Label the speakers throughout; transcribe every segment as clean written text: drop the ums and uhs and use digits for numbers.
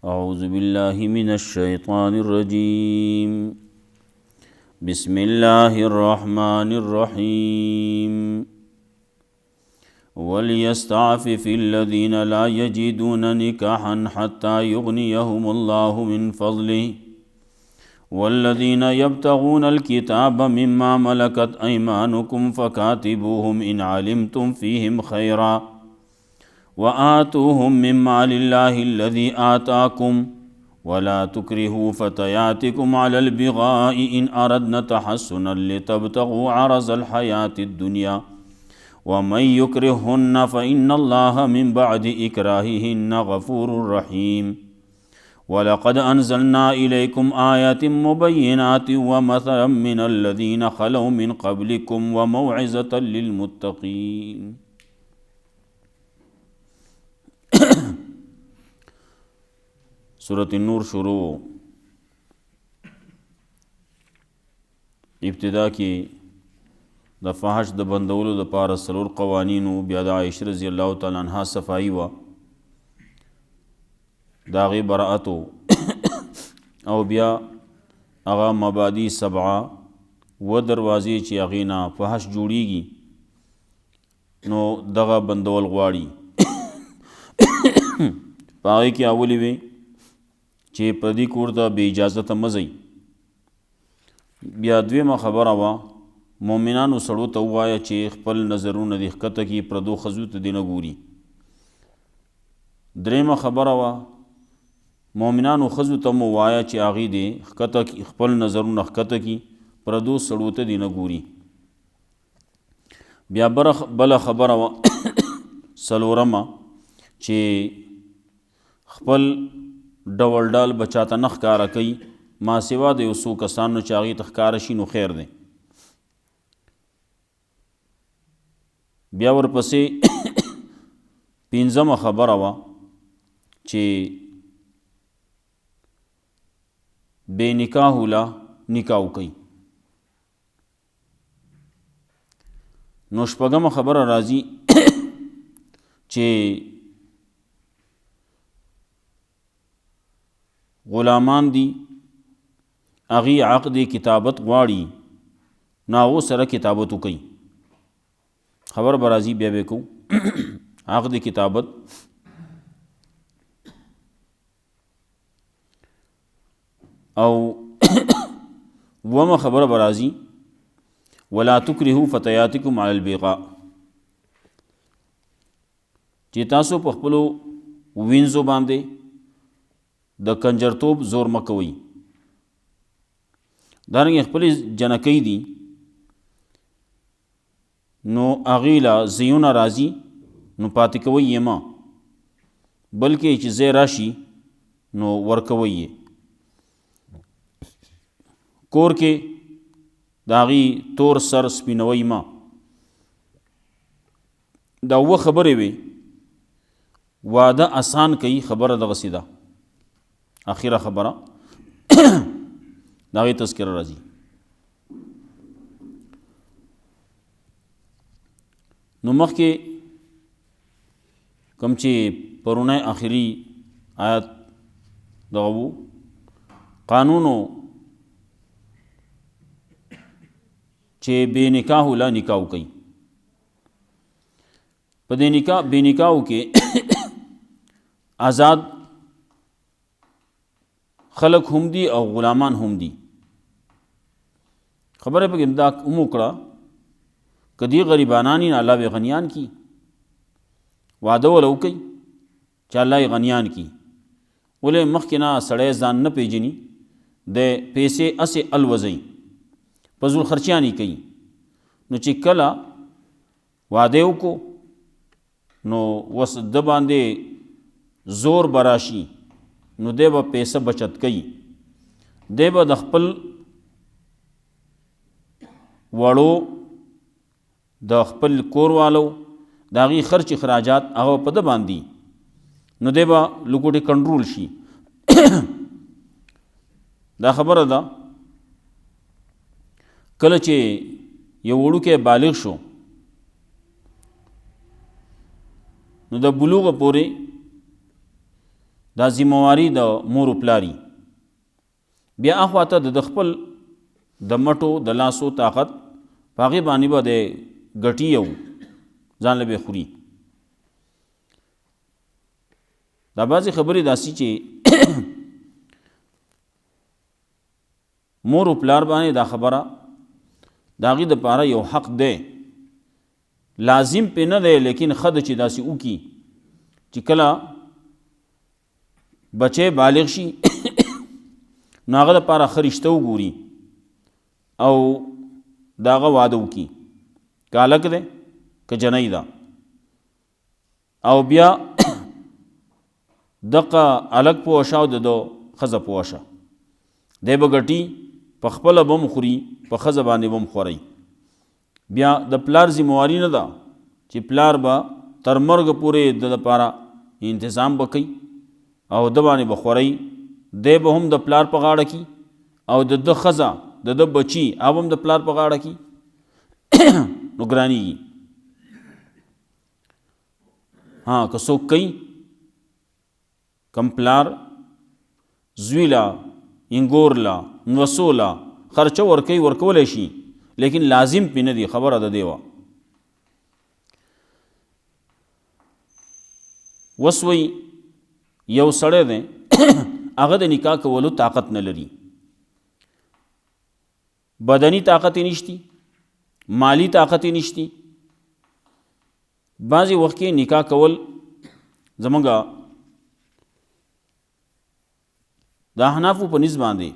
Speaker 1: أعوذ بالله من الشيطان الرجيم بسم الله الرحمن الرحيم وليستعفف الذين لا يجدون نكاحا حتى يغنيهم الله من فضله والذين يبتغون الكتاب مما ملكت أيمانكم فكاتبوهم إن علمتم فيهم خيرا وآتوهم من مال الله الذي آتاكم ولا تكرهوا فتياتكم على البغاء إن أردنا تحسنا لتبتغوا عرض الحياة الدنيا ومن يكرههن فإن الله من بعد إكراههن غفور رحيم ولقد أنزلنا إليكم آيات مبينات ومثلا من الذين خلوا من قبلكم وموعظة للمتقين. سورة النور شروع. ابتدا کې د فحش د بندولو د پاره څلور قوانینو، بیا د عائشة رضی الله تعالی عنها صفائی وا د هغې براءتو او بیا هغه مبادی سبعه و دروازې چې هغې نه فحش جوړیږي نو دغه بندول غواړي. په هغې کې اولې وې چې پردي کور ته بې اجازته مه ځئ. بیا دویمه خبره وه مؤمنانو سړو ته ووایه چې خپل نظرونه دې ښکته کړي، پردو ښځو ته دې نه ګوري. درېیمه خبره وه مؤمنانو ښځو ته مو ووایه چې هغې دې ښکته کړي، خپل نظرونه ښکته کړي، پردو سړو ته دې نه ګوري. بیا بله خبره وه څلورمه چې خپل ډول ډال بچاته نه ښکاره کوي ما سوا د یو څو کسانو چې هغې ته ښکاره شي نو خیر دی. بیا ورپسې پنځمه خبره وه چې بې نکاحو له نکاح وکړي. نو شپږمه خبره راځي چې غلامان دي هغې عقد کتابت غواړي نو هغو سره کتابت وکړي. خبر به راځي بیا به کوو عقد کتابت. او اومه خبره به راځي ولا تکرهوا فتیاتکم علی البغاء چې تاسو په خپلو وینځو باندې د کنجرتوب زور مه کوئ. دارنګې خپلې جنکۍ دي نو هغې له زیونه راځي نو پاتې کوئ یې مه، بلکې چې ځای راشي نو ورکوئ یې. کور کې د هغې تور سر سپینوئ مه. دا اوه خبرې وې. واده آسان کوي خبره دغسې ده. آخره خبره د هغې تذکره راځي. نو مخکې کوم چې پرونی آخري آیت دغه و قانونو چې بې نکاحو له نکاح وکړي. په دې بې نکاحو کې آزاد خلق هم دي او غلامان هم دي. خبره پکې دا هم وکړه که دې غریبانان یې الله به غنیان کی، واده وله وکړي چې الله یې غنیان کی. ولې مخکې نه سړی ځان نه پیژني، د پیسې اسې الوځئ، فضول خرچیانې کوي. نو چې کله واده وکړو نو وس د باندې زور به راشي نو دی به پیسه بچت کوي، دی به د خپل وړو د خپل کور والو د هغې خرچ اخراجات هغه په ده باندې نو دی به لکوټې کنټرول شي. دا خبره ده کله چې یو وړوکی بالغ شو نو د بلوغ پورې دا ذمواري د مور و پلاري. بیا اخواته د خپل د مټو د لاسو طاقت په هغې باندې به د ګټي او ځان له به خوري. دا بعضې خبرې داسې چې مور و پلار باندې دا خبره د هغې دپاره یو حق دی، لازم پې نه دی، لیکن ښه ده چې داسې وکړي چې کله بچی بالغ شي نو هغه دپاره ښه رشته وګوري او د هغه واده وکړي، که هلک دی که جنۍ ده، او بیا دغه هلک پوه شه او د ده ښځه پوه شه، دی به ګټي، په خپله به هم خوري، په ښځه باندې به هم خورئ. بیا د پلار ذمواري نه ده چې پلار به تر مرګه پورې د دپاره انتظام به کوي او د باندې به خورئ، دی به هم د پلار په غاړه کې او د ده ښځه د ده بچي هغه هم د پلار په غاړه کې نو ګرانېږي. ها که څوک کوي کم پلار زوی له انګور له نوسو له خرچه ورکوي، ورکولی شي، لیکن لازم پې نه دی، خبره د دی وه. اوس وایي یو سړی دی هغه د نکاح کولو طاقت نه لري، بدني طاقت یې نشتی، مالی طاقت یې نشتی. بعضې وخت کې نکاح کول زمونږ د احنافو په نسبت باندې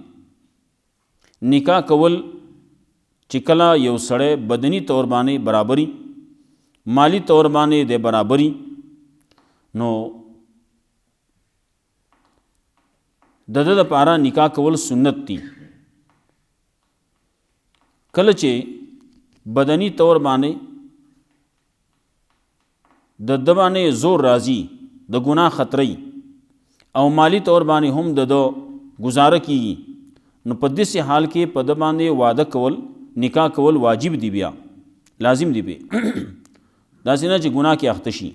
Speaker 1: نکاح کول چې کله یو سړی بدني طور باندې برابري، مالی طور باندې د برابري، نو د ده دپاره نکاح کول سنت دي. کله چې بدني طور باندې د ده باندې زور راځي، د ګناه خطرې، او مالی طور باندې هم د ده گزاره کیږي، نو په داسې حال کې په ده باندې واده کول، نکاح کول واجب دی، بیا لازم دی پې داسې نه چې ګناه کې اخته شي.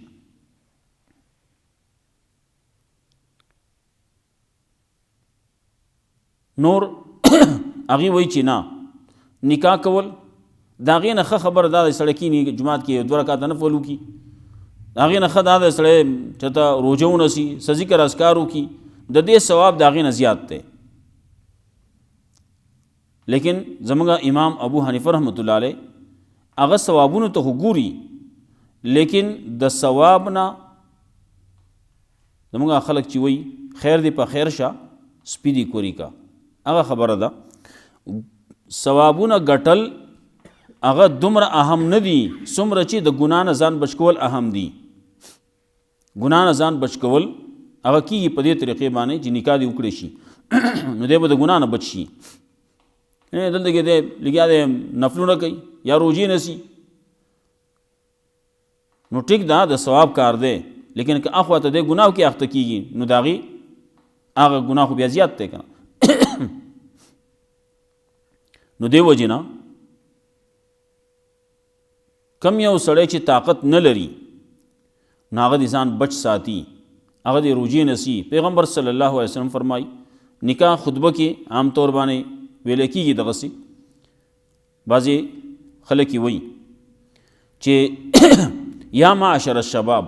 Speaker 1: نور هغې وایي چې نه، نکاح کول د هغې نه ښه خبره دا دی سړی کیني جومات کې 2 رکعاته نفل وکړي، د هغې نه ښه دا دی سړی چېرته روژه ونیسي، څه ذکر اذکار وکړي، د دې ثواب د هغې نه زیات دی. لیکن زمونږ امام ابو حنیفه رحمت الله علیه هغه ثوابونو ته خو ګوري، لیکن د ثواب نه زمونږ خلک چې وایي خیر دی په خیر شه سپي دی کوری کا، هغه خبره ده. ثوابونه ګټل هغه دومره اهم نه دي څومره چې د ګناه نه ځان بچ کول اهم دي. ګناه نه ځان بچ کول هغه کېږي په دې طریقې باندې چې نکاح دې وکړی شي نو دی به د ګناه نه بچ شي. دلته کې دی لګیا دی نفلونه کوي یا روژې نیسي، نو ټیک ده د ثواب کار دی، لیکن که اخواته دی ګناه کې اخته کېږي نو د هغې هغه ګناه خو بیا زیات دی که نه. نو دی وجې نه کم یو سړی چې طاقت نه لري نو هغه د ځان بچ ساتي، هغه د روژې نیسي. پیغمبر صلی الله علیه وسلم فرمایي نکاح خطبه کې عام طور باندې ویل کېږي دغسې، بعضې خلک یې وایي چې یا معشر الشباب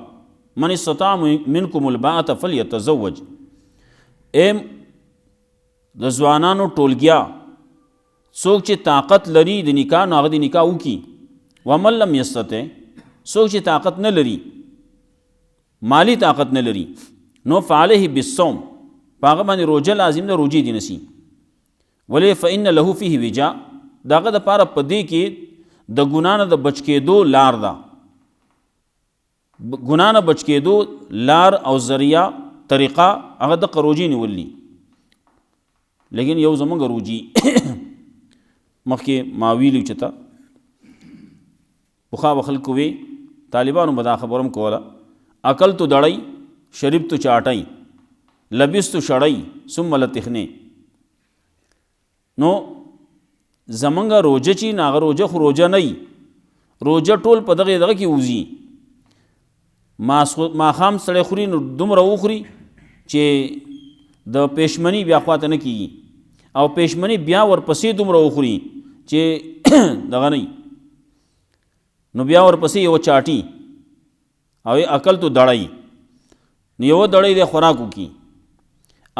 Speaker 1: من استطاع منکم الباءة فلیتزوج، اے د ځوانانو ټولګیا څوک چې طاقت لري د نکاح نو هغه د نکاح وکړي، ومن لم یستطع څوک چې طاقت نه لري، مالی طاقت نه لري، نو فعلیه بالصوم په هغه باندې روژه لازم ده، روژې دې نیسي. ولې فإن له فيه وجا، د هغه دپاره په دې کې د ګناه نه د بچ کېدو لار ده، ګناه نه بچ کېدو لار او ذریعه طریقه هغه دغه روژې نیولي. لیکن یو زمونږ روجي مخکې ما ویلي چې ته پخوا به خلکو وی طالبانو به دا خبره هم کوله، اکلتو دړی شربتو چاټی لبستو شړی ثم لتخنې. نو زمونږ روجه چې ناغه روجه خو روجه نه وي، روجه ټول په دغه کې وځي. ماښام سړی خوري نو دومره وخوري چې د پېشمني بیا خواته نه کېږي او پېشمني بیا ورپسې دومره وخوري چې دغه نه نو بیا ورپسې یو چاټي او عقل تو دړی نو یو دړی د خوراک وکړي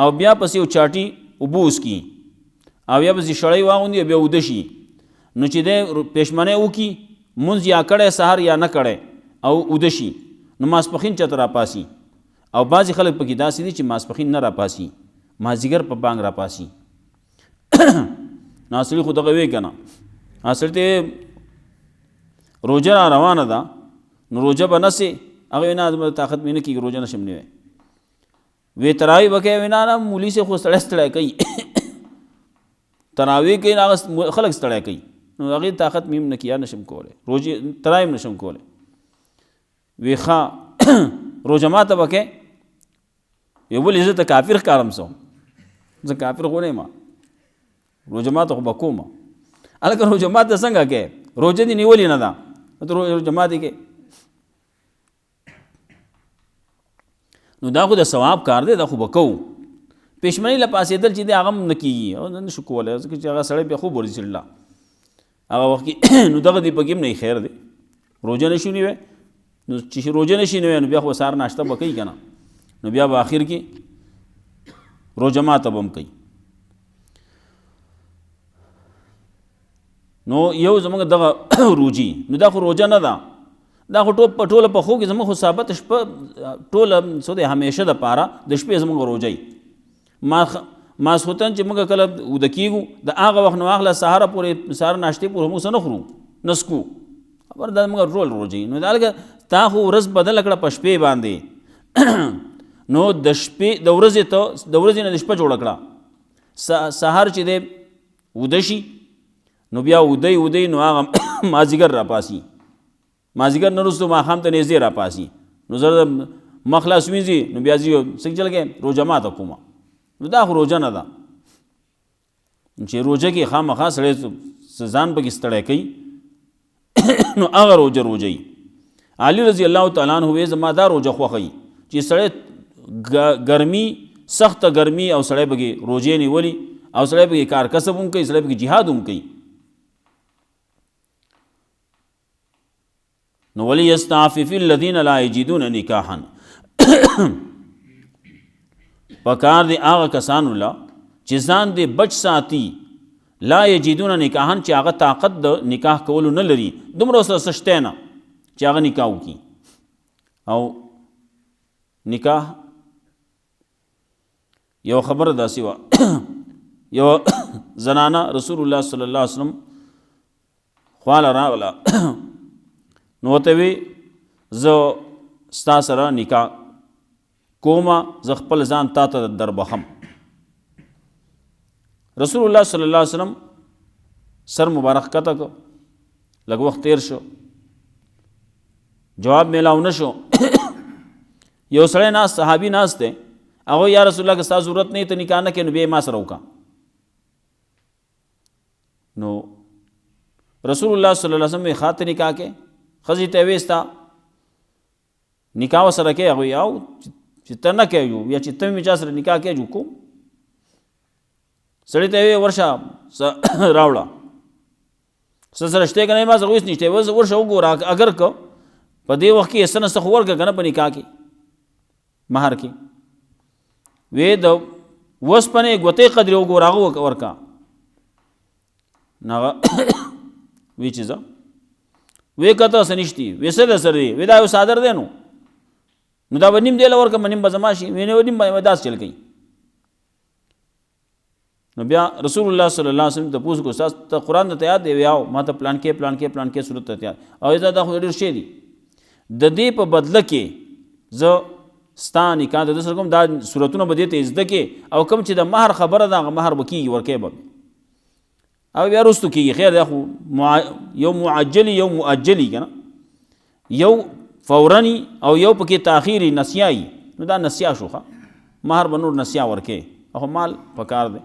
Speaker 1: او بیا پسې یو چاټي اوبه وڅکي او بیا پسې شړی واغوندي بیا اوده شي نو چې دی پېشمنی وکړي مونځ یا کړی سهار یا نه کړی او اوده شي نو ماسپښین چېرته راپاسي او بعضې خلک پکې داسې دي چې ماسپښین نه راپاسي مازدیګر په بانګ راپاسي نو اصلي خو دغه وی که نه اصل ته روژه را روانه ده نو روژه به نسې هغه وینا زما طاقت مې نه کېږي روژه نشم نیوی وی تراوی به کوې وینا نه مولي صاحب خو سړی ستړی کوي تراوی کوي نو هغه خلک ستړی کوي نو هغې طاقت مې هم نه کېږي نشم کولی روژې تراوی هم نشم کولی وی ښه روژه ماته به کوې وی ولې زه ته کافر ښکارم سو زه کافر خو نه یم روژه ماته خو به کوم هلکه روژه ماته څنګه کوې روژه دې نیولې نه ده ته روژه ماتې کوې نو دا خو د ثواب کار دی دا خو به کوو پېشمنۍ له پاسېدل چې دی هغه هم نه کېږي او نه شو کولی ځکه چې هغه سړی بیا خوب ورځي الله هغه وخت کې نو دغه دی پکې هم نه خیر دی روژه نه شو نیوی نو چې روژه نه شي نیوی نو بیا خو سهار ناشته به کوي که نه نو بیا به آخر کې روژه ماته به هم کوي نو یو زمونږ دغه روجي نو دا خو روژه نه ده دا خو ټوله په خو کې زموږ خو ثابت شپه ټوله څه دی همیشه دپاره د شپې زموږ روژه ماسخوتن چې موږ کله اوده کېږو د هغه وخت نه واخله سهاره پورې سهار ناشتې پورې موږ څه نه خورو نه څکو خبر دا موږ ټول روژه نو دا لکه تا خو ورځ بدله کړه په شپې باندې نو د شپې د ورځې نه د شپه جوړه کړه سهار چې دی اوده شي نو بیا اودی نو هغه مازدیګر راپاسي مازدیګر نه وروسته ماښام ته نږدې راپاسي نو زه مخ لاس وینځي نو بیا زه څه چل کې روژه ماته کومه نو دا خو روژه نه ده چې روژه کې خامخا سړی ځان پکې ستړی کوي نو هغه روژه علي رضی الله تعالی عنہ وی زما دا روژه خوښوي چې سړی ګرمي سخته ګرمي او سړی پکې روژې نیولي او سړی پکې کار کسب هم کوي سړی پکې جهاد هم کوي نو وَلِيَسْتَعْفِفِ الَّذِينَ لَا يَجِدُونَ نِکَاحًا پکار دی هغه کسانو لا چې ځان دې بچ ساتي لا یجدون نکاحا چې هغه طاقت د نکاح کولو نه لري دومره سره سشته نه چې هغه نکاح وکړي او نکاح یو خبره داسې وه یو زنانه رسول الله صلی الله علیه وسلم خواله راغله نو ورته وی زه ستا سره نکاح کومه زه خپل ځان تا ته در بخم رسول الله صلی الله علیه وسلم سر مبارک کته کو لږ وخت تیر شو جواب میلاو نه شو یو سړی ناست صحابي ناست دی هغه یا رسول الله که ستا ضرورت نه ته نکاح نه کوې نو بیا یې ما سره وکړه نو رسول الله صلی الله علیه وسلم ښه ته نکاح کې ښځې ته ویې ستا نکاح ورسره کوې هغوی او چې ته نه کوې یا چې ته مې چا سره نکاح کوې جو کوم سړی ته ویې ورشه راوړه څه سره شته که نه ما سره هېڅ نشته ورشه وګوره اگر که په دې وخت کې څه نه څه خو ورکړه که نه په نکاح کې مهر کې وی د وسپنې ګوتې قدرې وګوره هغه ورکړه نو هغه وی چې زه وی کته څه نشتي وی څه در سره دی وی دا یو څادر دی نو دا به نیم دی له ورکړه نیم به زما شي وی نیم به داسې چل کوي نو بیا رسول الله صلی الله علیه وسلم تپوس کو استاد ته قرآن ته یاد دی ویاو ما ته پلان کې صورت ته یاد او دا خو ډېر شی دی د دې په بدله کې زه ستا نکاح د سره کوم دا صورتونه به دې ته زده کې او کوم چې د مهر خبره ده هغه مهر به کېږي ورکوې به او بیا وروستو کېږي خیر دا خو یو معجلي یو مؤجلي که نه یو فورني او یو پکې تاخیري نسیایي نو دا نسیا شو ښه مهر به نور نسیا ورکوې خو مال پکار دی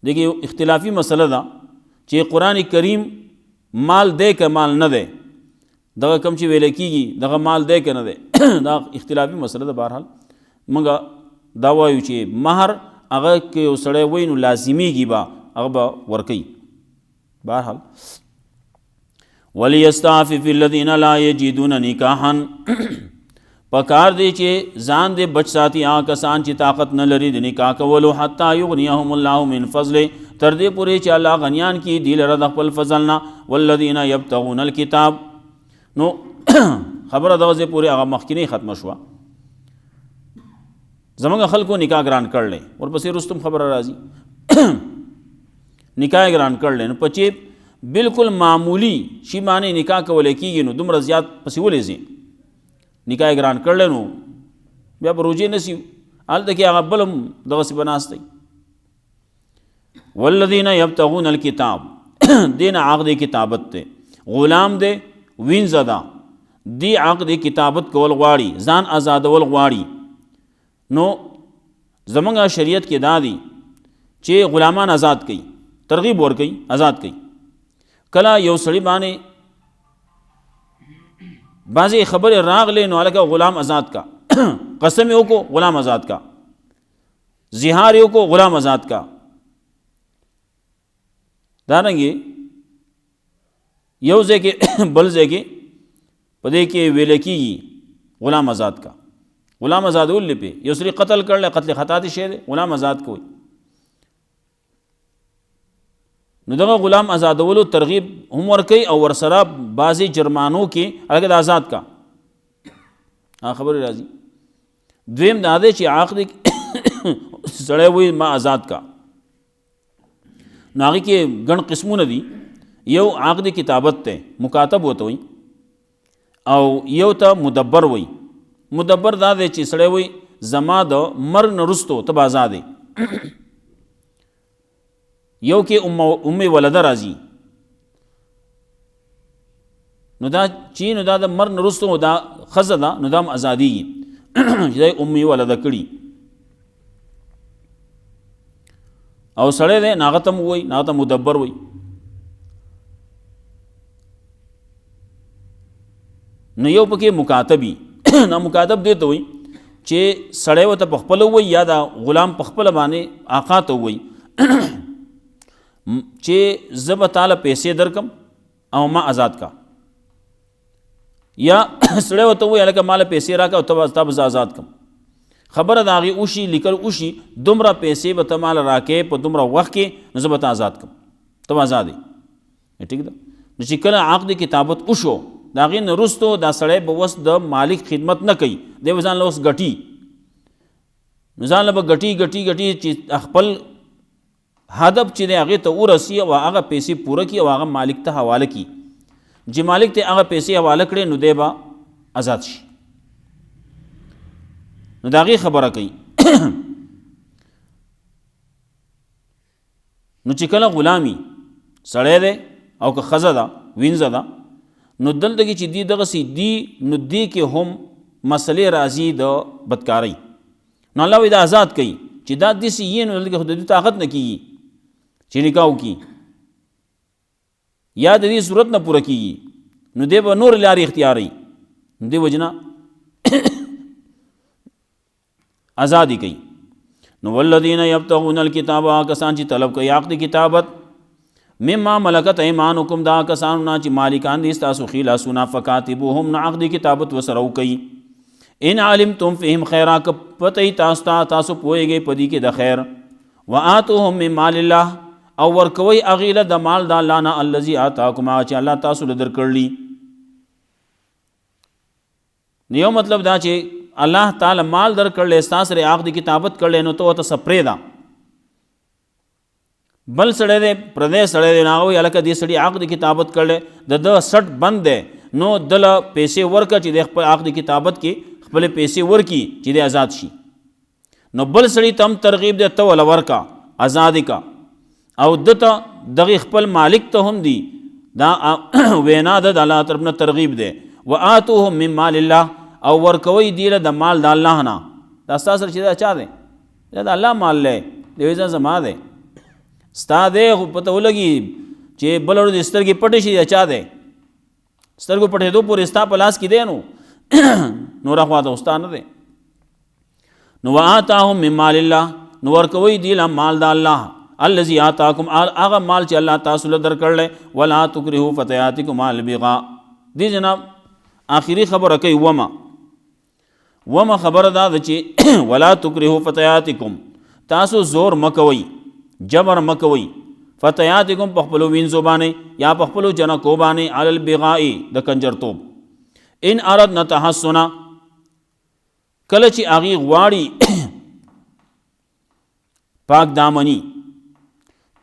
Speaker 1: دیکھئے یو اختلافی مسئله ده چې قرآن کریم مال دی که مال نه دی دغه کم چې ویل کېږي دغه مال دی که نه دی دا اختلافي مسله ده بهرحال موږ دا وایو چې مهر هغه که یو سړی وایي نو لازمیږي به هغه به ورکوي. بهرحال ولیستعفف الذین لا یجدون نکاحا پکار دی چې ځان دې بچ ساتي هغه کسان چې طاقت نه لري د نکاح کولو حتی یغنیهم الله من فضله تر دې پورې چې الله غنیان کړي دوی لره د خپل فضل نه. والذین یبتغون الکتاب نو خبره دغه ځای پورې هغه مخکینی ختمه شوه. زمونږ خلکو نکاح ګران کړلی ورپسې رستم خبره راځي نکاح ګران کړلی نو په چې بالکل معمولی شي باندې نکاح کولی کېږي نو دومره زیات پسې ولې ځي. نکاح ګران کړلی نو بیا به روجې نسی هلته کې هغه بل هم دغسې به ناست دی. والذین یبتغون الکتاب دین عقد کتابت دی غلام دی وینځه ده دی عقد کتابت کول غواړي ځان آزادول غواړي. نو زمونږ شریعت کې دا دی چې غلامان آزاد کړي ترغیب ورکوي آزاد کړي. کله یو سړي باندې بعضې خبرې راغلې نو هلکه غلام آزاد کا قسم یې وکړو غلام آزاد کا زهار یې وکړو غلام آزاد کا. دارنګې یو ځای کې بل ځای کې په دې کې ویل کېږي غلام آزاد کا غلام آزادول لپې یو سړي قتل کړل قتل خطا تی شی دی غلام آزاد کوي. نو دغه غلام آزادولو ترغیب هم ورکوي او ورسره بعضې جرمانو کې هلکه د آزاد کا خبرې راځي. دویم دا دی چې عقد سړی وایي ما آزاد کا نو هغې کې ګڼ قسمونه دي. یو عقد کتابت دی مکاتب ورته وایي او یو ته مدبر وایي. مدبر دا دی چې سړی وایي زما د مرګ نه وروستو ته به آزاد یې. یو کې ام ولده راځي نو دا چې نو دا د مرګ نه وروستو دا ښځه ده نو دا هم ازادېږي چې دا یې ام ولده کړي. او سړی دی نو هغه ته هم وایي هغه ته مدبر وایي. نو یو پکې مکاتبي نا مکاتب دی ته وایي چې سړی ورته په خپله وایي یا دا غلام په خپله باندې آقا ته وایي چې زه به تاله پیسې درکم او ما آزاد کا. یا سړی ورته وایي هلکه ماله پیسې راکړه او تا به زه آزاد کم. خبره د هغې وشي لیکل وشي دومره پیسې به ته ماله راکې په دومره وخت کې نو زه به ته آزاد کم ته به آزاد یې. ټیک ده. نو چې کله عقد کتابت وشو د هغې نه وروستو دا سړی به اوس د مالک خدمت نه کوي دی به ځان له اوس ګټي نو ځان له به ګټي چې خپل هدف چې دی هغې ته ورسي او هغه پیسې پوره کړي او هغه مالک ته حواله کړي. چې مالک ته هغه پیسې حواله کړي نو دی به آزاد شي. نو د هغې خبره کوي نو چې کله غلامي سړی دی او که ښځه ده وینځه ده نو دلته کې چې دی دغسې دي نو دې کې هم مسلې راځي د بدکارۍ. نو الله وایي دا آزاد کوي چې دا داسې یې نو دلته کې خو د دې طاقت نه کېږي چې نکاح وکړي یا د دې صورت نه پوره کېږي نو دی به نور لارې اختیاروي نو دې وجې نه آزادي کوي. نو والذین یبتغون الکتاب کسان چې طلب کوي عقد کتابت مما ملکت ایمانکم دا کسانو نه چې مالکان دي ستاسو ښي لاسونه فکاتبوهم نو عقد کتابت ورسره وکوي. ان علمتم فیهم خیرا که پته یې تاسو پوهیږئ په دې کې د خیر. وآتوهم من مال الله او ورکوئ هغې له د مال د الله نه الذي آتاکم هغه چې الله تاسو له درکړلي. نو یو مطلب دا چې الله تعالی مال درکړلی ستا سره عقد کتابت کړلی نو ته ورته څه پرېږده. بل سړی دی پردی سړی دی نو هغه وایي هلکه دې سړي عقد کتابت کړلی د ده سټ بند دی نو دله پیسې ورکړه چې د خپل عقد کتابت کې خپلې پیسې ورکړي چې دی آزاد شي. نو بل سړي ته هم ترغیب دی ته وله ورکړه آزادې کا او ده ته دغې خپل مالک ته هم دی دا وینا ده د الله طرف نه ترغیب دی. وآتوهم من مال الله او ورکوئ دی له د مال د الله نه. دا ستا سره چې دا چا دی دا د الله مال دی دی وایي زما دی ستا دی خو پته ولګي چې بل ورځ سترګې پټې شي دا چا دی سترګو پټېدو پورې ستا په لاس کې دی نو نوره خوا ته ستا نه دی. نو وآتاهم من مال الله، نو ورکوي دی له مال د الله، الذي آتاکم هغه مال چې الله تاسو له درکړل، ولا تکرهوا فتياتکم علی البغاء. دی جناب آخری خبره کوي وما خبره دا ده چې ولا تکرهوا فتياتکم، تاسو زور مکوي، جبر مکوي، فتياتکم په خپلو وینځو باندې یا په خپلو جنکو باندې علی البغاء د کنجرتوب. ان اردنا تحسنا، کله چې هغې غواړي پاک دامنی،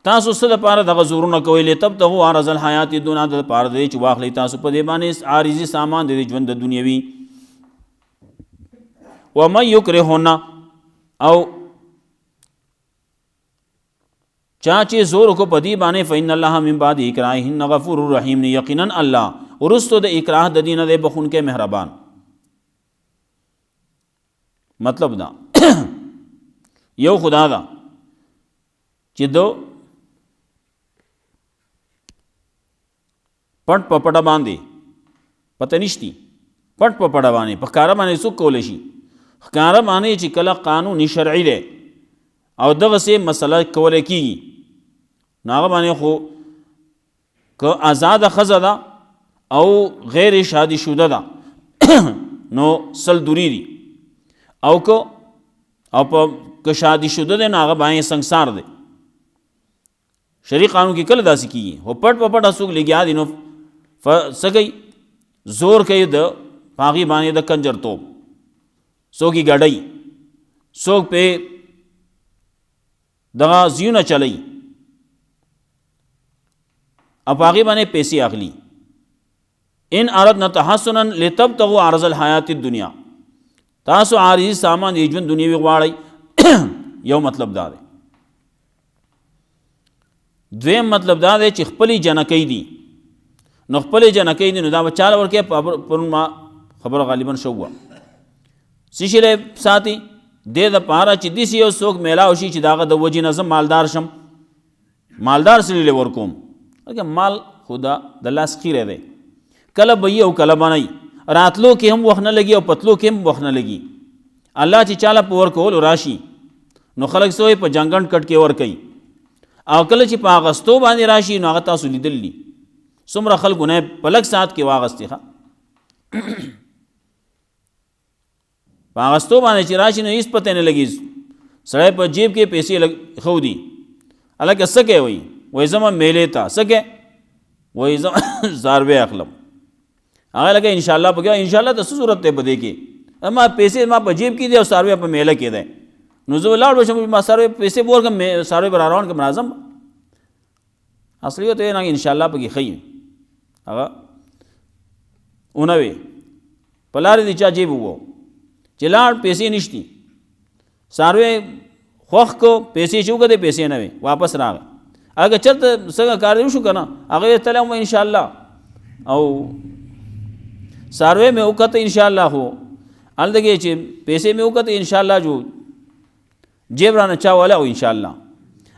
Speaker 1: تاسو څه دپاره دغه زورونه کوئ؟ لتبتغوا عرض الحیات الدنیا، د دپاره دی چې واخلئ تاسو په دې باندې عارضي سامان د ژوند د دنیوي. ومن یکرهن، او چا چې زور کو په دې باندې، فإن الله من بعد اکراههن غفور رحیم، یقینا الله ورستو د اکراه د دینه دی بخونکی مهربان. مطلب دا یو خدا دا چې دو پټ په پټه باندې پته نشتی، پټ په پټه باندې په ښکاره باندې څوک کولی شي؟ ښکاره باندې چې کله قانوني شرعي دی او دغسې مسله کولی کېږي، نو هغه باندې خو که آزاده ښځه ده او غیر شادي شده ده نو سل دوری دي، او که شادي شده دی نو هغه باندې سنګسار دی. شرعي قانون کې کله داسې کېږي، خو پټ په پټه څوک لګیا دي نو څه کوي؟ زور کوي د هغې باندې د کنجرتوب، څوک یې ګډوي، څوک پې دغه زیونه چلوي او په هغې باندې پیسې اخلي. ان اردنا تحسنا لتبتغوا عرض الحیات الدنیا، تاسو عارضي سامان د ژوند دنیوي غواړئ. یو مطلب دا دی. دویم مطلب دا دی چې خپلې جنکۍ دي، نو خپلې جنکۍ دي نو دا به چاله ورکوي؟ پرون ما خبره غالبا شو وه، څه شی ساتي دې دپاره چې داسې یو څوک میلاو شي چې د هغه د وجې نه زه مالدار شم، مالدار سړي له ورکوم. مال خو د لاس خیره دی، کله به یي او کله به نه یي، راتلو کې هم وخت نه لګي او پتلو کې هم وخت نه لګي. الله چې چاله په ورکولو راشي نو خلک څه وایي په جنګنډ کټ کې ورکوي، او کله چې په اغستو باندې راشي نو هغه تاسو لیدلی څومره خلکو نه په لږ ساعت کې واغستې ښه په اغستو باندې چې راشي نو هېڅ پته نه لګي. سړی په جیب کې پیسې ښودي، هلکه څه کوې؟ وایي زه میلې ته څه کوې؟ وایي زه څاروی اخلم. هغه لکه انشاءالله پکې انشاءالله ته څه ضرورت دی په دې کې؟ ما پیسې ما په جیب کې دی او څاروی په میله کې دی، نو زه ولاړ بشم ما څاروی پیسې به ورکړم، څاروی به را روان کړم راځم. اصلي ته نه انشاءالله پکې ښیي هغه ونه وي په لارې د چا جیب وو چې لاړ پیسې نشتی، څاروی خوښ کو پیسې چې وکړې پیسې نه وي، واپس راغی. هغه چېرته څنګه کار وشو که نه، هغه تللی وم انشاءالله او څاروی مې وکړه انشاءالله، خو هلته کې چې پیسې مې وکړه انشاءالله جو جیب رانه چا والا او انشاءالله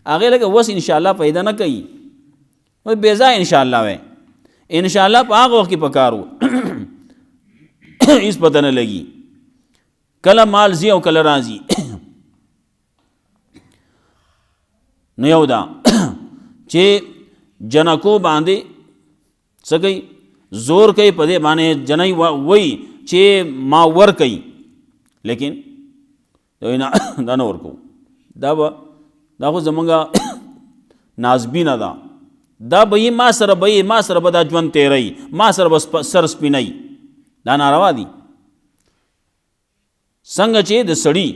Speaker 1: هغې لکه وس انشاءالله پیدا نه کوي، بې ځایه انشاءالله وی. انشاءالله په هغه وخت کې پکار و هېڅ پته نه لګي، کله مال ځي او کله راځي. نو یو دا چې جنکو باندې څه کوي؟ زور کوي په دې باندې. جنۍ وایي چې ما ور کوي، لیکن دا نه ورکو، دا خو زمونږ نازبینه ده، دا به یې ما سره به ما سره به دا ژوند تیروي، ما سره به سر سپینوي، دا ناروا دي. څنګه چې د سړي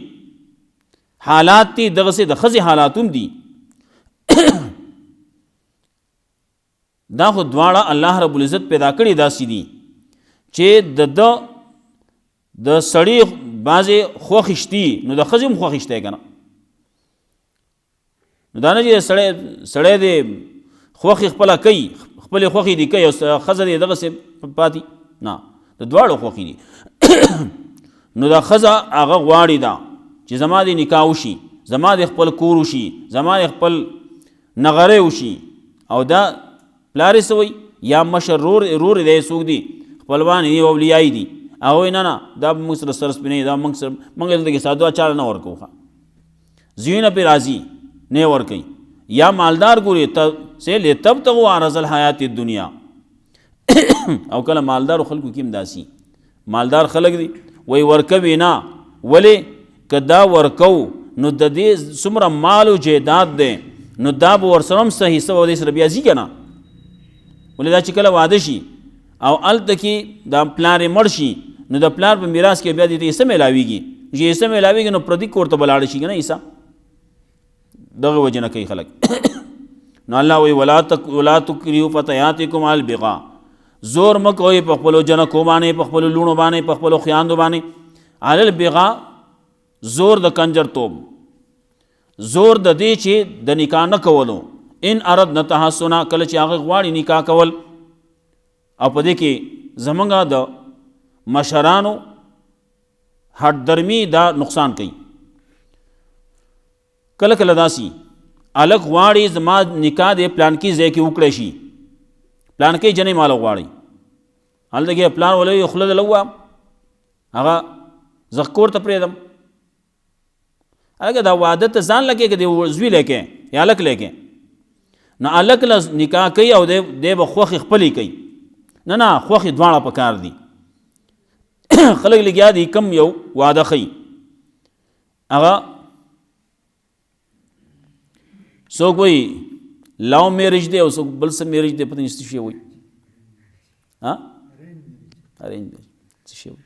Speaker 1: حالات دي دغسې د ښځې حالات هم دي. دا خو دواړه الله رب العزت پیدا کړي داسې دي چې د سړي بعضې خوښې شتي نو د ښځې هم خوښې شتی که نه. نو دا نه چې سړی دی خوښې خپله کوي، خپلې خوښې دي کوي او ښځه دی دغسې پاتې، نه د دواړو خوښې دي. نو دا ښځه هغه غواړي دا چې زما د نکاح وشي، زما د خپل کور وشي، زما د خپل نغری وشي، او دا پلار یې څه وایي یا مشر رور دی څوک دي خپلوان دي اولیای دي، هغه نه نه دا موږ سره سر سپینې دا موږ دلته کې ساده چاله نه ورکو زیونه پې راځي نه ورکوي یا مالدار ګوري سے لتبتغوا عرض الحیات الدنیا او کله مالدارو خلکو کې هم داسي مالدار خلک دي وی ورکوي نه ولې که دا ورکو نو د دې څومره مال و جیداد دی نو دا به ورسره هم څه حصه به دې سره بیا ځي که نه ولې دا چې کله واده شي او هلته کې دا پلار یې مړ شي نو د پلار په میراث کې بیا دې ته حصه میلاویږي چې حصه میلاویږي نو پردي کور ته به لاړه شي که نه حصه دغه وجه نه کوي خلک نو الله وی ولا تکرهوا فتياتكم على البغاء زور مه کوئ په خپلو جنکو باندې په خپلو لوڼو باندې په خپلو خویاندو باندې على البغاء زور د کنجرتوب زور د دې چې د نکاح نه کولو ان اردنا تحسنا کله چې هغه غواړي نکاح کول او په دې کې زمونږ د مشرانو هټ درمي دا نقصان کوي کله کله داسي الګ غواړي زما نکاح دې پلان کې ځای کې وکړی شي پلان کې جنې مال غواړي هلته کې پلان ولې خوله د لوه هغه زه کور ته پرېږدم هلکه دا واده ته ځان لګې که د زوی لیکې یا هلک لیکې نو هلک له نکاح کوي او دی به خوښې خپلې کوي نه خوښې دواړه په کار دي خلک لګیا دي کم یو واده ښیي هغه څوک وایي لو میرج دی او څوک بل څه میرج دی پته نه څه شی وایي ارینج میرج څه شی وایي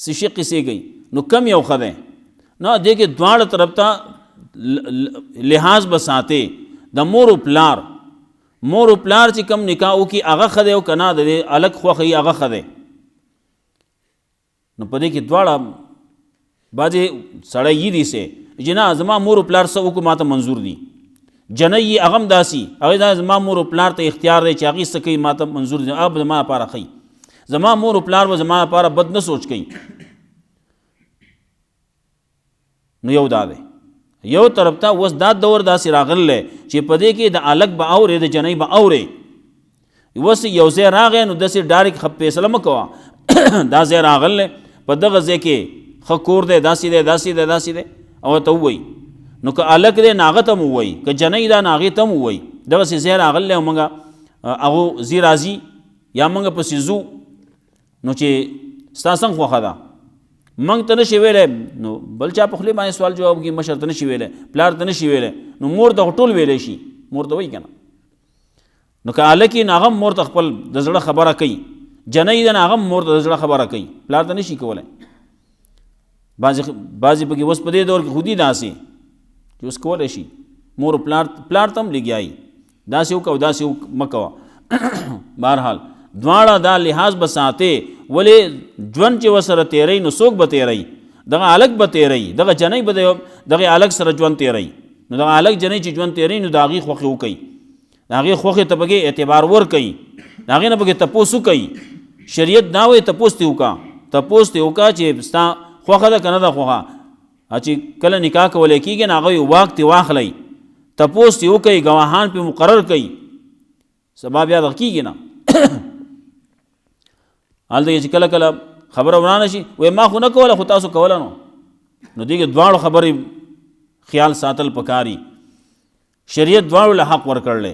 Speaker 1: څه شی قصې کوي نو کم یو ښه دی نو دې کې دواړه طرف ته لحاظ به ساتې د مور و پلار چې کم نکاح وکړي هغه ښه دی او که نه د دې الګ خوښوي هغه ښه دی نو په دې کې دواړه بعضې سړی یي دي سې چې نه زما مور و پلار څه وکړو ما ته منظور دي جنۍ یي هغه هم داسي هغې دا زما مور و پلار ته اختیار دی چې هغې څه کوي ما ته منظور دي هغه به زما لپاره ښیي زما مور و پلار به زما لپاره بد نه سوچ کوي نو یو دا دی یو طرف ته اوس دا دور داسې راغلی چې په دې کې د الګ به اورې د جنۍ به اورې اوس یو ځای راغی نو داسې ډایرکټ فیصله مه کوه دا ځای راغلی په دغه ځای کې ښه کور دی داسې دی او ته ووایي نو که الګ دی نو هغه ته م ووایي که جنۍ ده نو هغې ته م ووایي دغسې ځای راغلی او موږ هغو ځي راځي یا موږ پسې ځو نو چې ستا څنګه خوښه ده موږ ته نشي ویلی نو بل چا په خولې باندې سوال جواب کړي مشر ته نشي ویلی پلار ته نشي ویلی نو مور ته خو ټول ویلی شي مور ته وایي که نه نو که هلک یي نو هغه هم مور ته خپل د زړه خبره کوي جنۍ ده نو هغه هم مور ته د زړه خبره کوي پلار ته نشي کولی بعضې پکې اوس په دې دور کې خودي داسې چې اوس کولی شي مور پلار ته هم لګیایي داسې وکړه او داسې مه کوه بهرحال دواړه دا لحاظ به ساتې ولې ژوند چې ورسره تیروي نو څوک به تیروي دغه هلک به تیروي دغه جنۍ به دغې هلک سره ژوند تیروي نو دغه هلک جنۍ چې ژوند تیروي نو د هغې خوښې وکوي د هغې خوښې ته پکې اعتبار ورکوي د هغې نه پکې تپوس وکوي شریعت دا وایي تپوس ترې وکړه چې ستا خوښه ده که نه ده خوښه چې کله نکاح کولی کېږي نو هغه واک ترې واخلی تپوس ترې وکوي ګواهان پرې مقرر کوي سبا بیا دغه کېږي نه هلته چې کله کله خبره ورانه شي وایي ما خو نه کوله خو تاسو کوله نو دې کې دواړو خبرې خیال ساتل پکاري شریعت دواړو له حق ورکړلی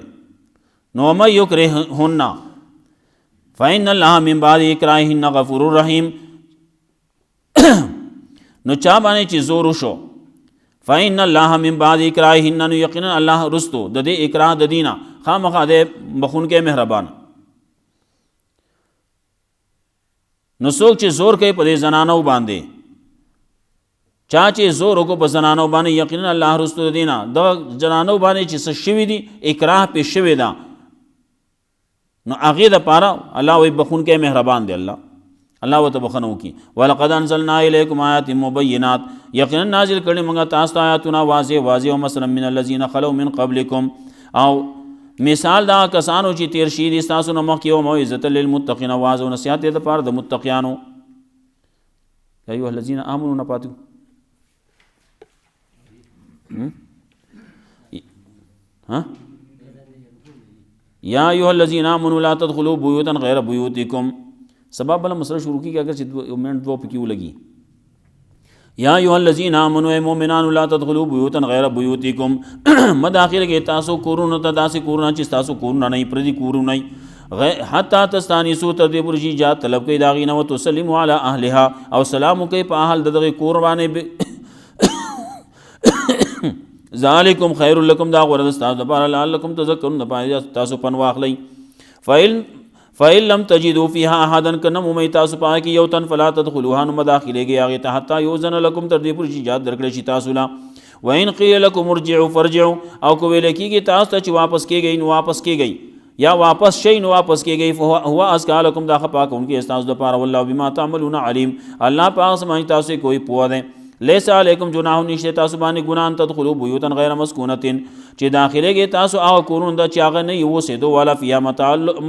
Speaker 1: نو ومن یکرههن فإن الله من بعد إکراههن غفور رحیم نو چا باندې چې زور وشو فإن الله من بعد إکراههن نو یقینا الله رستو د دې اکراه د دینه خامخا دی بخونکی مهربان نو څوک چې زور کوي په دې زنانو باندې چا چې زور وکړو په زنانو باندې یقینا الله رستو د دینه د زنانو باندې چې څه شوي دي اکراه پې شوې ده نو هغې دپاره الله وایي بخونکی مهربان دی الله ورته بخښنه وکړي ولقد انزلنا الیکم آیات مبینات یقینا نازل کړي موږ تاسو ته آیاتونه واضح مثلا من الذین خلو من قبلکم او مثال دا کسانو چې تیر شي دي ستاسو نه مخکې او موعظة للمتقین واعظ او نصیحت دی دپاره د متقیانو یا ایها الذین آمنوا نه پاتې یا ایها الذین آمنوا لا تدخلوا بیوتا غیر بیوتکم سبا بله مسله شروع کیږي اگر چې منټ دوه پکې ولګي. یا ایها الذین آمنوا ای مؤمنانو لا تدخلوا بیوتا غیر بیوتکم مه داخله کې تاسو کورونو ته داسې کورونه چې تاسو کورونه نه پردي کورونه حتی تستانسوا تر دې پورې چې اجازه طلب کوي د هغې نه وتسلموا علی اهلها او سلام وکوئ په اهل د دغې کور باندې ذالکم خیر لکم دا غوره ده ستاسو دپاره لعلکم تذکرون دپاره تاسو پند واخلئ. فإن لم تجدوا فيها احدا که نه مومئ تاسو په هغې کې یو تن فلا تدخلوها نو مه داخلېږئ هغې ته حتی یؤذن لکم تر دې پورې چې اجازه درکړی شي تاسو له. وإن قیل لکم ارجعوا فارجعوا او که ویلی کېږي تاسو ته چې واپس کېږئ نو واپس کېږئ یا واپس شئ نو واپس کېږئ هو ازکا لکم دا ښه پاکوونکی ستاسو دپاره والله بما تعملون علیم الله په هغه څه باندې تاسو یې کوئ پوه دی. لیس علیکم جناح نشته تاسو باندې ګناه ان تدخلوا بیوتا غیر مسکونة چې داخلېږئ تاسو هغه کورونو ته چې هغه نه یې اوسېدو والا فیها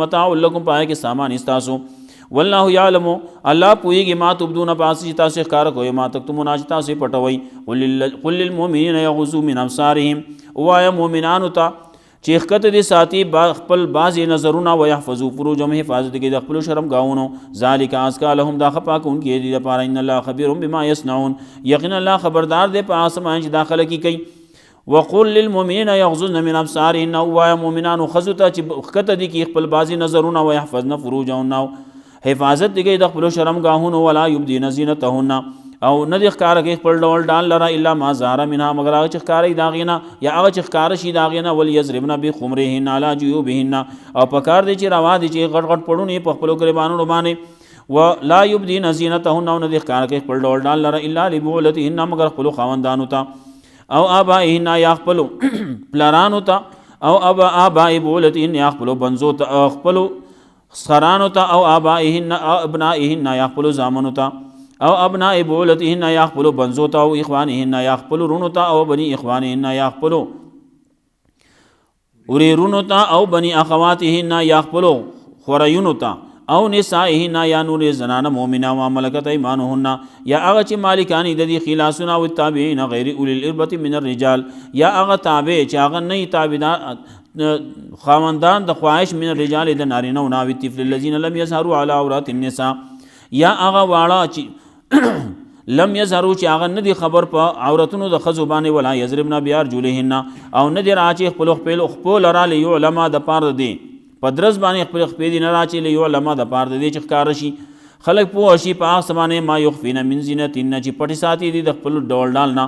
Speaker 1: متاع لکم په هغې کې سامان ستاسو. والله یعلم الله پوهېږي ما تبدون په هغه چې تاسو یې ښکاره کوئ ما تکتمون چې تاسو یې پټوئ. قل للمؤمنین یغضوا من ابصارهم ووایه مؤمنانو ته چې ښکته دې ساتي خپل بعضې نظرونه ویحفظوا فروجهم حفاظت کوي د خپلو شرمګاهونو ذلک ازکا لهم دا ښه پاکوونکي دي دپاره ان الله خبیر بما یصنعون یقینا الله خبردار دی په هغه څه باندې چې دا خلک یې کوي. وقل للمؤمنین یغضضن من ابصارهن ووایه مؤمنانو ښځو ته چې ښکته دي کړي خپل بعضې نظرونه ویحفظن فروجهن حفاظت دې کوي د خپلو شرمګاهونو ولا یبدین زینتهن او نه دې ښکاره کوي خپل ډول ډال لره الا ما ظهر منها مگر هغه چې ښکاره وي د هغې نه یا هغه چې ښکاره شي د هغې نه وليضربن بخمرهن علی جیوبهن او پکار دی چې روا دي چې غټ غټ پړونه یې په خپلو ګریبانونو باندې ولا یبدین زینتهن او نه دې ښکاره کوي خپل ډول ډال لره الا لبعولتهن مگر خپلو خاوندانو ته او آبائهن یا خپلو پلارانو ته او آباء بعولتهن یا خپلو بنزو ته او خپلو خرانو ته او آبائهن ابنائهن یا خپلو زامنو ته او ابناء بعولتهن یا خپلو بنزو ته او اخوانهن یا خپلو رونو ته او بني اخوانهن یا خپلو ورېرونو ته او بني اخواتهن یا خپلو خوریونو ته او نسائهن یا نورې زنانه مؤمنه و ملکت ایمانهن یا هغه چې مالکانی د دې خلاصونه او التابعین غیر اولی الاربة من الرجال یا هغه تابع چې هغه نه تابعدار خاوندان د خواهش من الرجال د نارینه او ناوی الطفل الذین لم یظهروا علی عورات النساء یا هغه واړه چې لم یظهروا چې هغه نه دي خبر په عورتونو د ښځو باندې ولا یضربن بارجلهن او نه دي راچې خپلو خپو لره لیعلما د پاره دی په درز باندې خپل خپې دي نه راچې لیعلما د پاره دی چې ښکاره شي خلک پوه شي په هغه څه باندې ما یخفین من زینتهن چې پټې ساتي دي د خپلو ډول ډال نه.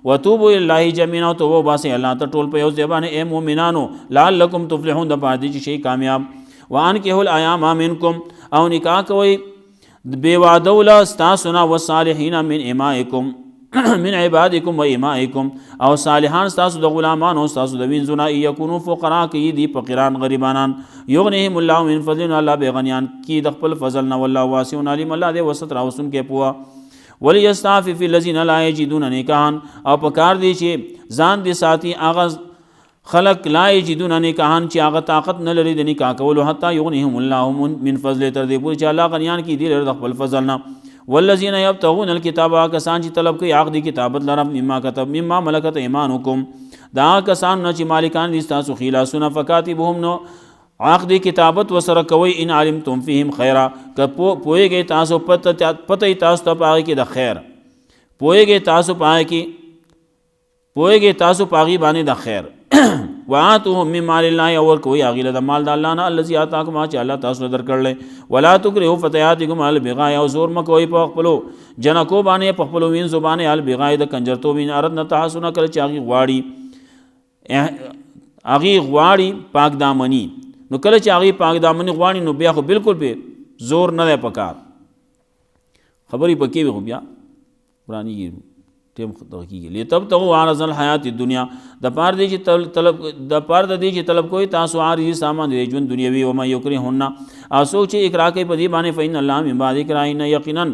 Speaker 1: وتوبوا الی الله جميعا او توبه وباسئ الله ته ټول په یو ځای باندې ای مؤمنانو لعلکم تفلحون د پاره دي چې شئ کامیاب. وانکحوا الایام منکم او نکاح کوئ بے وعدولا ستاسونا والصالحین من امائکم من عبادکم و امائکم او صالحان ستاسو د غلامان او ستاسو د وینځونه یکونو فقراء کی دی فقیران غریبانان یغنیهم الله من فضل الله بغنیان کی د خپل فضل نه والله واسع علیم الله دې وسط راوسن کې پوها. وليستعفف الذين لا يجدون نکاحا او پکار دی چې ځان دې ساتي هغه خلق لا یجدون نکاحا چې هغه طاقت نه لري د نکاح کولو حتی یغنیهم الله من فضل تر دې پورې چې الله غنیان کی دی لري د خپل فضل نه. والذین یبتغون الکتاب کسان چې طلب کوي عقد کتابت لره مما ملکت ایمانکم دا کسان نه چې مالکان دي تاسو خلاصونه فکاتبهم نو عقد کتابت وسره کوي ان علمتم فیهم خیرا که پوهیږئ تاسو پته تاسو ته پاغي کې د خیر پوهیږئ تاسو پاغي باندې د خیر وآتوهم من مال الله اور کوئی اغیله د مال د الله نه الذي آتاکم چې الله تاسو درکړل. ولا تکرهوا فتياتکم على البغاء او زور مکوئ په خپلو جنکو باندې په خپلو وینځو باندې البغاء د کنجرتو وین اردن تحسن کله چې هغې غواړي پاک دامنی نو کله چې هغې پاک دامنی غواړي نو بیا خو بالکل په زور نه دی پکار خبرې پکې وي خو بیا ورانیږي ټیم دغه کېږي. لتبتغوا عرض الحیات الدنیا د پاره دی چې طلب کوئ تاسو عارضي سامان دی ژوند دنیوي وما یکرهن او څوک چې اکراه کوي په دې باندې فإن الله من بعد اکراههن یقینا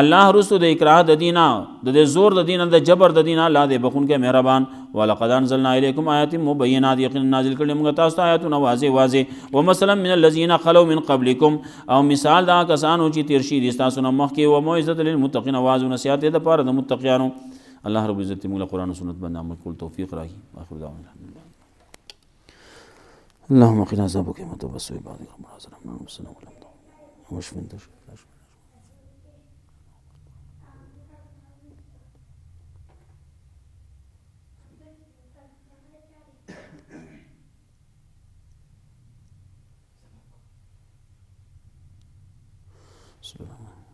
Speaker 1: الله رسو د اکراه د دینا د زور د دینا د جبر د دینا الله دې بخونکې مهربان. ولقد انزلنا الیکم آیات مبینات یقینا نازل کړل موږ تاسو ته آیاتونه واضح ومثلا من الذین خلوا من قبلکم او مثال دا کسانو چې تیر شي دي تاسو نه مخکې وموعظة للمتقین واعظ نصیحت د پاره د متقینو. الله رب عزت موږ قرآن و سنت باندې عمل کول توفیق راکړي. اخر دعوانا اللهم قنا عذابك يوم تبعث عبادك ربنا ظلمنا انفسنا ولم وشمنده شو بسم الله